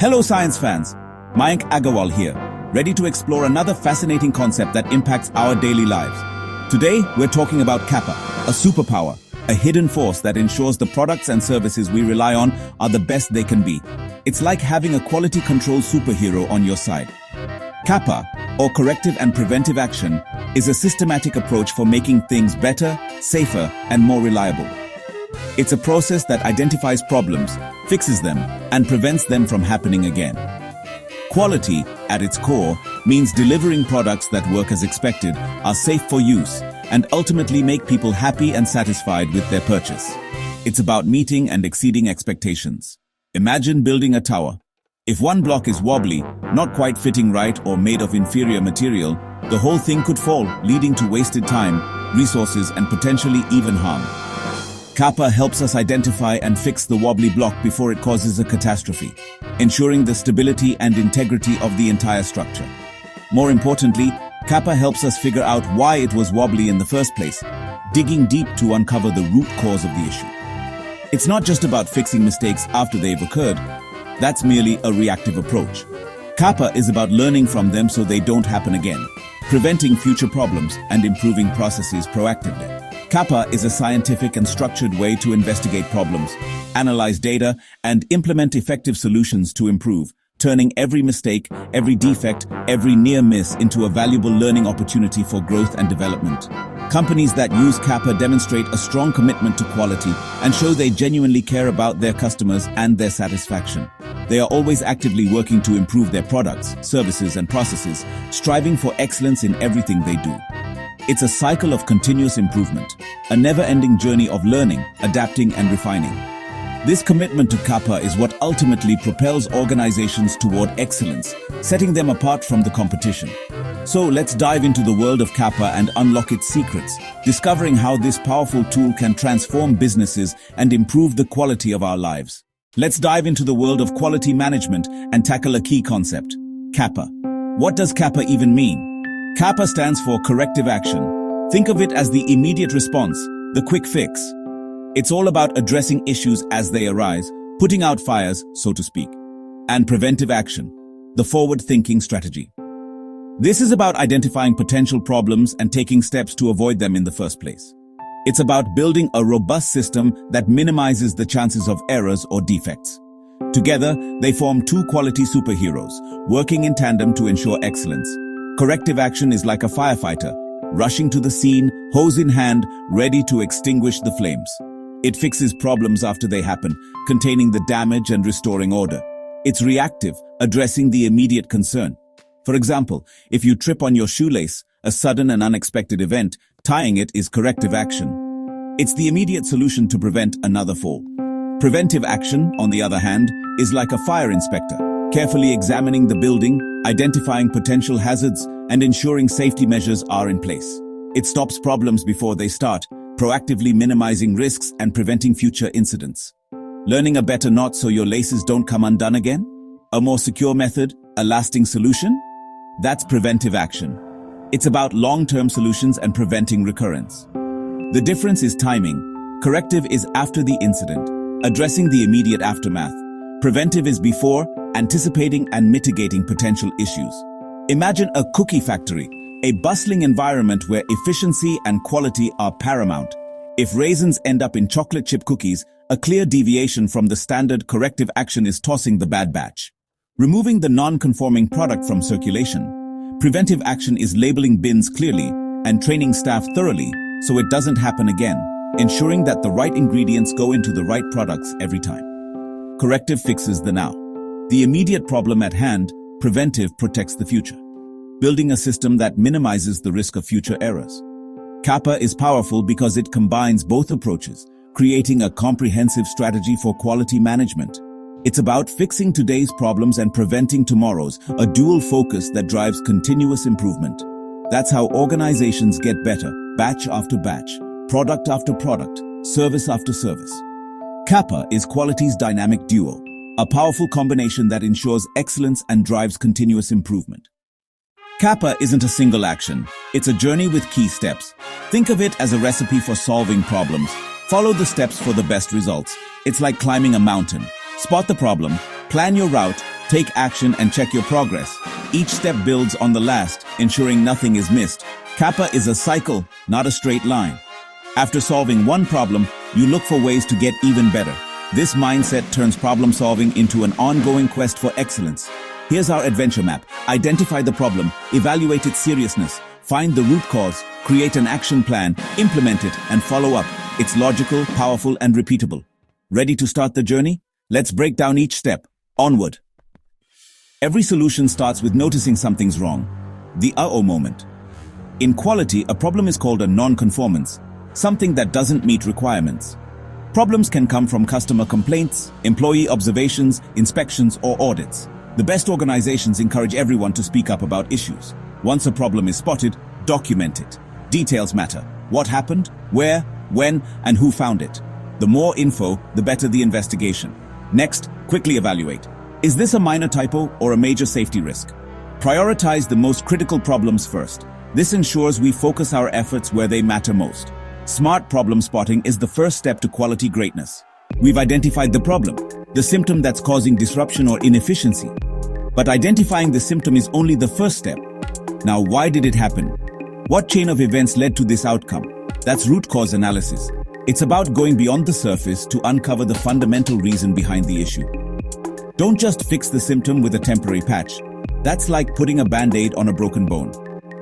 Hello science fans, Mayank Agarwal here, ready to explore another fascinating concept that impacts our daily lives. Today, we're talking about Capa, a superpower, a hidden force that ensures the products and services we rely on are the best they can be. It's like having a quality control superhero on your side. Capa, or Corrective and Preventive Action, is a systematic approach for making things better, safer, and more reliable. It's a process that identifies problems, fixes them, and prevents them from happening again. Quality, at its core, means delivering products that work as expected, are safe for use, and ultimately make people happy and satisfied with their purchase. It's about meeting and exceeding expectations. Imagine building a tower. If one block is wobbly, not quite fitting right, or made of inferior material, the whole thing could fall, leading to wasted time, resources, and potentially even harm. Capa helps us identify and fix the wobbly block before it causes a catastrophe, ensuring the stability and integrity of the entire structure. More importantly, Capa helps us figure out why it was wobbly in the first place, digging deep to uncover the root cause of the issue. It's not just about fixing mistakes after they've occurred. That's merely a reactive approach. Capa is about learning from them so they don't happen again, preventing future problems and improving processes proactively. Capa is a scientific and structured way to investigate problems, analyze data, and implement effective solutions to improve, turning every mistake, every defect, every near miss into a valuable learning opportunity for growth and development. Companies that use Capa demonstrate a strong commitment to quality and show they genuinely care about their customers and their satisfaction. They are always actively working to improve their products, services, and processes, striving for excellence in everything they do. It's a cycle of continuous improvement, a never-ending journey of learning, adapting, and refining. This commitment to Capa is what ultimately propels organizations toward excellence, setting them apart from the competition. So let's dive into the world of Capa and unlock its secrets, discovering how this powerful tool can transform businesses and improve the quality of our lives. Let's dive into the world of quality management and tackle a key concept: Capa. What does Capa even mean? Capa stands for Corrective Action. Think of it as the immediate response, the quick fix. It's all about addressing issues as they arise, putting out fires, so to speak. And Preventive Action, the forward-thinking strategy. This is about identifying potential problems and taking steps to avoid them in the first place. It's about building a robust system that minimizes the chances of errors or defects. Together, they form two quality superheroes, working in tandem to ensure excellence. Corrective action is like a firefighter, rushing to the scene, hose in hand, ready to extinguish the flames. It fixes problems after they happen, containing the damage and restoring order. It's reactive, addressing the immediate concern. For example, if you trip on your shoelace, a sudden and unexpected event, tying it is corrective action. It's the immediate solution to prevent another fall. Preventive action, on the other hand, is like a fire inspector, carefully examining the building, identifying potential hazards, and ensuring safety measures are in place. It stops problems before they start, proactively minimizing risks and preventing future incidents. Learning a better knot so your laces don't come undone again? A more secure method? A lasting solution? That's preventive action. It's about long-term solutions and preventing recurrence. The difference is timing. Corrective is after the incident, addressing the immediate aftermath. Preventive is before, anticipating and mitigating potential issues. Imagine a cookie factory, a bustling environment where efficiency and quality are paramount. If raisins end up in chocolate chip cookies, a clear deviation from the standard corrective action is tossing the bad batch. Removing the non-conforming product from circulation. Preventive action is labeling bins clearly and training staff thoroughly so it doesn't happen again, ensuring that the right ingredients go into the right products every time. Corrective fixes the now. The immediate problem at hand. Preventive protects the future, building a system that minimizes the risk of future errors. Capa is powerful because it combines both approaches, creating a comprehensive strategy for quality management. It's about fixing today's problems and preventing tomorrow's, a dual focus that drives continuous improvement. That's how organizations get better, batch after batch, product after product, service after service. Capa is quality's dynamic duo, a powerful combination that ensures excellence and drives continuous improvement. Capa isn't a single action. It's a journey with key steps. Think of it as a recipe for solving problems. Follow the steps for the best results. It's like climbing a mountain. Spot the problem, plan your route, Take action and check your progress. Each step builds on the last, ensuring nothing is missed. Capa is a cycle, not a straight line. After solving one problem, you look for ways to get even better. This mindset turns problem solving into an ongoing quest for excellence. Here's our adventure map. Identify the problem, evaluate its seriousness, find the root cause, create an action plan, implement it, and follow up. It's logical, powerful, and repeatable. Ready to start the journey? Let's break down each step. Onward. Every solution starts with noticing something's wrong. The uh-oh moment. In quality, a problem is called a non-conformance, something that doesn't meet requirements. Problems can come from customer complaints, employee observations, inspections, or audits. The best organizations encourage everyone to speak up about issues. Once a problem is spotted, document it. Details matter. What happened, where, when, and who found it. The more info, the better the investigation. Next, quickly evaluate. Is this a minor typo or a major safety risk? Prioritize the most critical problems first. This ensures we focus our efforts where they matter most. Smart problem spotting is the first step to quality greatness. We've identified the problem, the symptom that's causing disruption or inefficiency. But identifying the symptom is only the first step. Now, why did it happen? What chain of events led to this outcome? That's root cause analysis. It's about going beyond the surface to uncover the fundamental reason behind the issue. Don't just fix the symptom with a temporary patch. That's like putting a band-aid on a broken bone.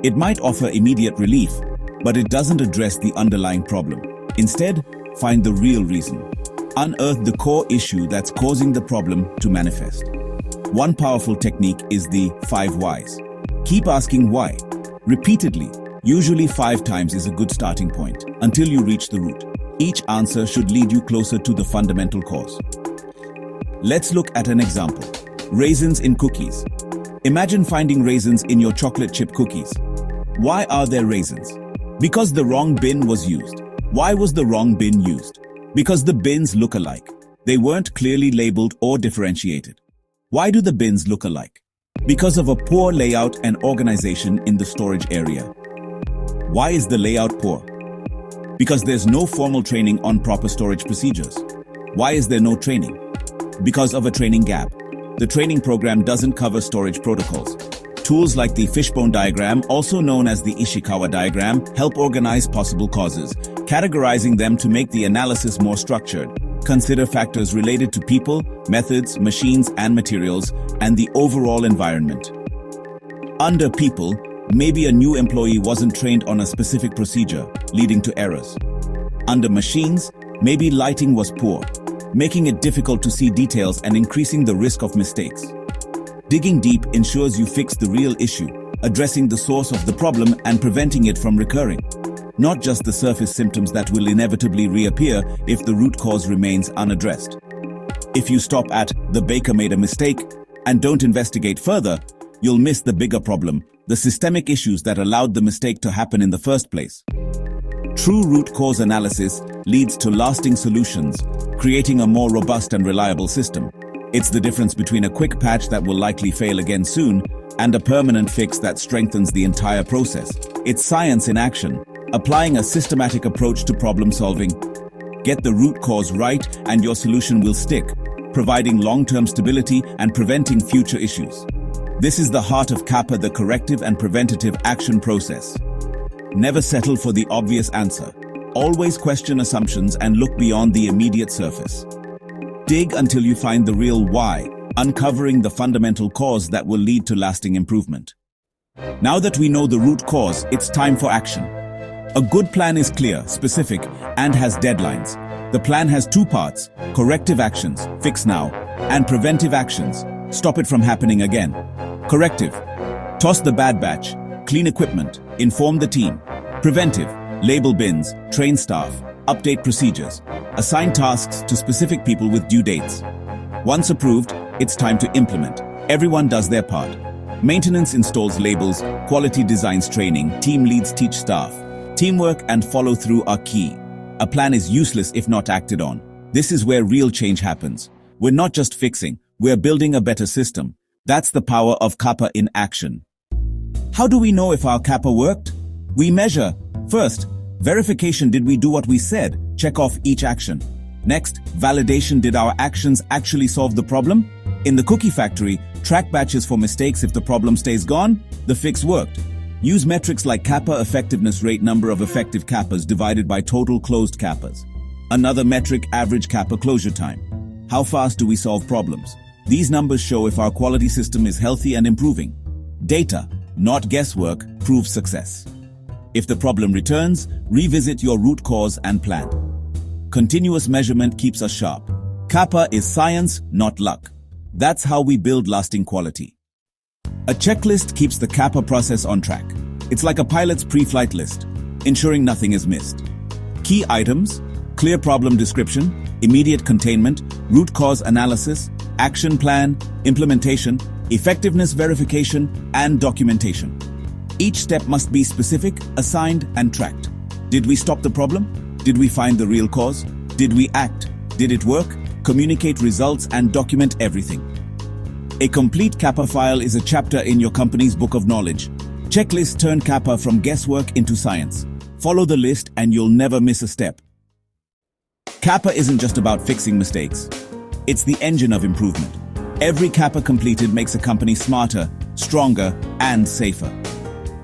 It might offer immediate relief, but it doesn't address the underlying problem. Instead, find the real reason. Unearth the core issue that's causing the problem to manifest. One powerful technique is the 5 whys. Keep asking why. Repeatedly, usually 5 times is a good starting point, until you reach the root. Each answer should lead you closer to the fundamental cause. Let's look at an example. Raisins in cookies. Imagine finding raisins in your chocolate chip cookies. Why are there raisins? Because the wrong bin was used. Why was the wrong bin used? Because the bins look alike. They weren't clearly labeled or differentiated. Why do the bins look alike? Because of a poor layout and organization in the storage area. Why is the layout poor? Because there's no formal training on proper storage procedures. Why is there no training? Because of a training gap. The training program doesn't cover storage protocols. Tools like the fishbone diagram, also known as the Ishikawa diagram, help organize possible causes, categorizing them to make the analysis more structured. Consider factors related to people, methods, machines, and materials, and the overall environment. Under people, maybe a new employee wasn't trained on a specific procedure, leading to errors. Under machines, maybe lighting was poor, making it difficult to see details and increasing the risk of mistakes. Digging deep ensures you fix the real issue, addressing the source of the problem and preventing it from recurring. Not just the surface symptoms that will inevitably reappear if the root cause remains unaddressed. If you stop at "the baker made a mistake" and don't investigate further, you'll miss the bigger problem, the systemic issues that allowed the mistake to happen in the first place. True root cause analysis leads to lasting solutions, creating a more robust and reliable system. It's the difference between a quick patch that will likely fail again soon and a permanent fix that strengthens the entire process. It's science in action, applying a systematic approach to problem solving. Get the root cause right and your solution will stick, providing long-term stability and preventing future issues. This is the heart of Capa, the corrective and preventative action process. Never settle for the obvious answer. Always question assumptions and look beyond the immediate surface. Dig until you find the real why, uncovering the fundamental cause that will lead to lasting improvement. Now that we know the root cause, it's time for action. A good plan is clear, specific, and has deadlines. The plan has 2 parts: corrective actions, fix now, and preventive actions, stop it from happening again. Corrective: toss the bad batch, clean equipment, inform the team. Preventive: label bins, train staff, update procedures, assign tasks to specific people with due dates. Once approved, it's time to implement. Everyone does their part. Maintenance installs labels, quality designs training, team leads teach staff. Teamwork and follow-through are key. A plan is useless if not acted on. This is where real change happens. We're not just fixing, we're building a better system. That's the power of Capa in action. How do we know if our Capa worked? We measure. First, verification: did we do what we said? Check off each action. Next, validation: did our actions actually solve the problem? In the cookie factory, Track batches for mistakes if the problem stays gone, the fix worked. Use metrics like Capa effectiveness rate, number of effective Capas divided by total closed Capas. Another metric, average Capa closure time. How fast do we solve problems? These numbers show if our quality system is healthy and improving. Data, not guesswork, proves success. If the problem returns, revisit your root cause and plan. Continuous measurement keeps us sharp. Capa is science, not luck. That's how we build lasting quality. A checklist keeps the Capa process on track. It's like a pilot's pre-flight list, ensuring nothing is missed. Key items: clear problem description, immediate containment, root cause analysis, action plan, implementation, effectiveness verification, and documentation. Each step must be specific, assigned, and tracked. Did we stop the problem? Did we find the real cause? Did we act? Did it work? Communicate results and document everything. A complete Capa file is a chapter in your company's book of knowledge. Checklists turn Capa from guesswork into science. Follow the list and you'll never miss a step. Capa isn't just about fixing mistakes. It's the engine of improvement. Every Capa completed makes a company smarter, stronger, and safer.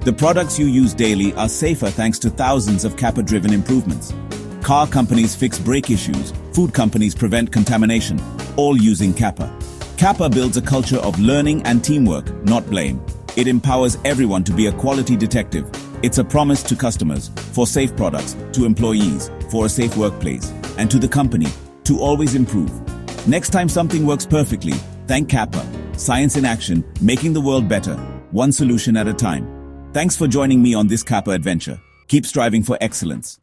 The products you use daily are safer thanks to thousands of Capa-driven improvements. Car companies fix brake issues, food companies prevent contamination, all using Capa. Capa builds a culture of learning and teamwork, not blame. It empowers everyone to be a quality detective. It's a promise to customers, for safe products, to employees, for a safe workplace, and to the company, to always improve. Next time something works perfectly, thank Capa. Science in action, making the world better, one solution at a time. Thanks for joining me on this Capa adventure. Keep striving for excellence.